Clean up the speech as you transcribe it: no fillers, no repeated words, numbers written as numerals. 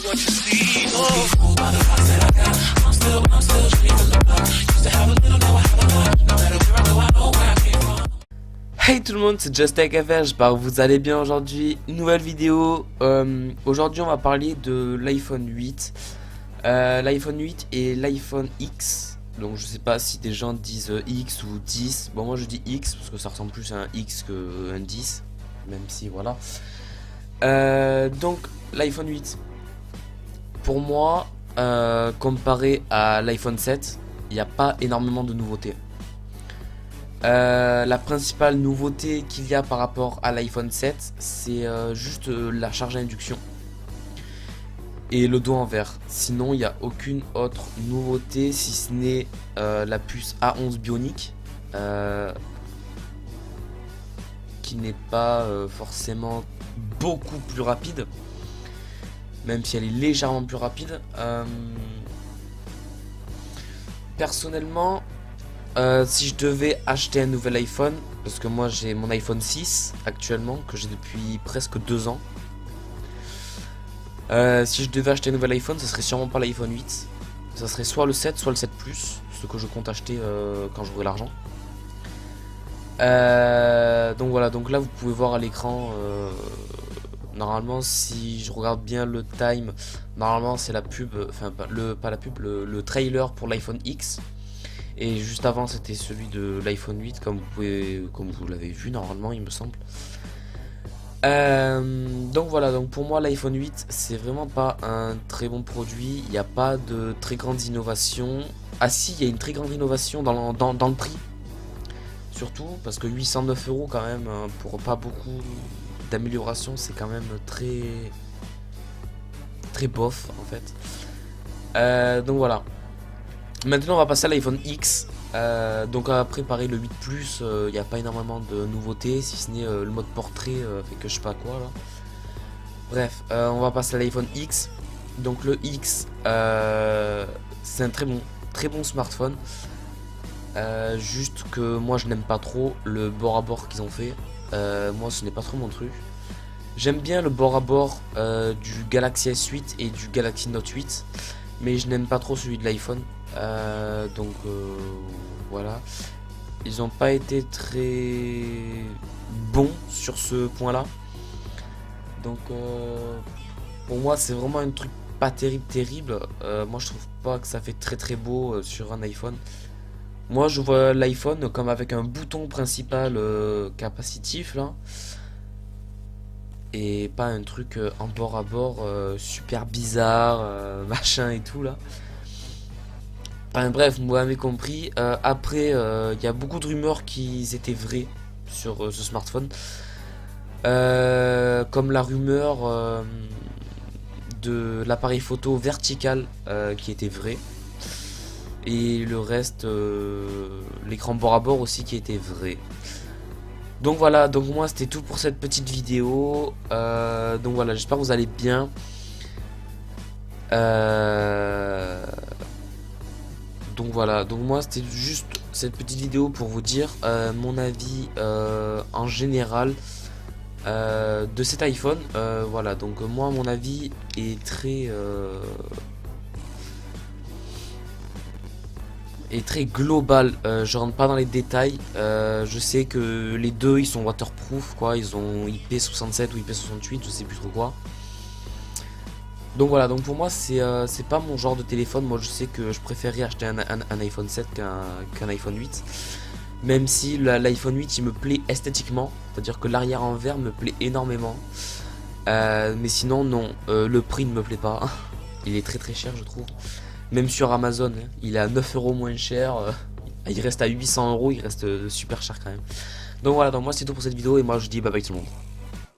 Hey tout le monde, c'est JustTechFR, j'espère que vous allez bien aujourd'hui. Nouvelle vidéo. Aujourd'hui on va parler de l'iPhone 8. L'iPhone 8 et l'iPhone X. Donc je sais pas si des gens disent X ou 10. Bon, moi je dis X parce que ça ressemble plus à un X qu'un 10. Même si voilà. Donc l'iPhone 8. Pour moi, comparé à l'iPhone 7, il n'y a pas énormément de nouveautés. La principale nouveauté qu'il y a par rapport à l'iPhone 7, c'est juste la charge à induction et le dos en verre. Sinon, il n'y a aucune autre nouveauté si ce n'est la puce A11 Bionic, qui n'est pas forcément beaucoup plus rapide, même si elle est légèrement plus rapide. Personnellement, si je devais acheter un nouvel iPhone, parce que moi j'ai mon iPhone 6 actuellement, que j'ai depuis presque 2 ans. Si je devais acheter un nouvel iPhone, ce serait sûrement pas l'iPhone 8. Ça serait soit le 7, soit le 7 Plus, ce que je compte acheter quand j'aurai l'argent. Donc voilà, donc là vous pouvez voir à l'écran, normalement si je regarde bien le time, normalement c'est la pub, enfin pas la pub, le trailer pour l'iPhone X. Et juste avant c'était celui de l'iPhone 8 comme vous l'avez vu normalement il me semble. Donc voilà, donc pour moi l'iPhone 8 c'est vraiment pas un très bon produit. Il n'y a pas de très grande innovation. Ah si, il y a une très grande innovation dans le prix. Surtout parce que 809 € quand même, pour pas beaucoup d'amélioration, c'est quand même très bof en fait. Donc voilà. Maintenant on va passer à l'iPhone X. Donc à préparer le 8 Plus, il n'y a pas énormément de nouveautés, si ce n'est le mode portrait, fait que je sais pas quoi là. Bref, on va passer à l'iPhone X. Donc le X, c'est un très bon smartphone. Juste que moi je n'aime pas trop le bord à bord qu'ils ont fait. Moi ce n'est pas trop mon truc. J'aime bien le bord à bord du Galaxy S8 et du Galaxy Note 8, mais je n'aime pas trop celui de l'iPhone. Donc voilà, ils n'ont pas été très bons sur ce point là. Donc pour moi c'est vraiment un truc pas terrible. Moi je trouve pas que ça fait très beau sur un iPhone. Moi je vois l'iPhone comme avec un bouton principal capacitif là, et pas un truc en bord à bord super bizarre, machin et tout là. Enfin, bref, vous m'avez compris. Après, il y a beaucoup de rumeurs qui étaient vraies sur ce smartphone. Comme la rumeur de l'appareil photo vertical qui était vrai. Et le reste, l'écran bord à bord aussi qui était vrai. Donc voilà, donc moi c'était tout pour cette petite vidéo. Donc voilà, j'espère que vous allez bien. Donc voilà, donc moi c'était juste cette petite vidéo pour vous dire mon avis en général de cet iPhone. Voilà, donc moi mon avis est très global. Je rentre pas dans les détails. Je sais que les deux ils sont waterproof quoi, ils ont IP67 ou IP68, je sais plus trop quoi. Donc voilà, donc pour moi c'est pas mon genre de téléphone. Moi je sais que je préférerais acheter un iPhone 7 qu'un iPhone 8. Même si l'iPhone 8 il me plaît esthétiquement, c'est à dire que l'arrière en verre me plaît énormément. Mais sinon non, le prix ne me plaît pas. Il est très cher je trouve. Même sur Amazon, hein, il est à 9 € moins cher. Il reste à 800 €, il reste super cher quand même. Donc voilà, donc moi c'est tout pour cette vidéo et moi je dis bye bye tout le monde.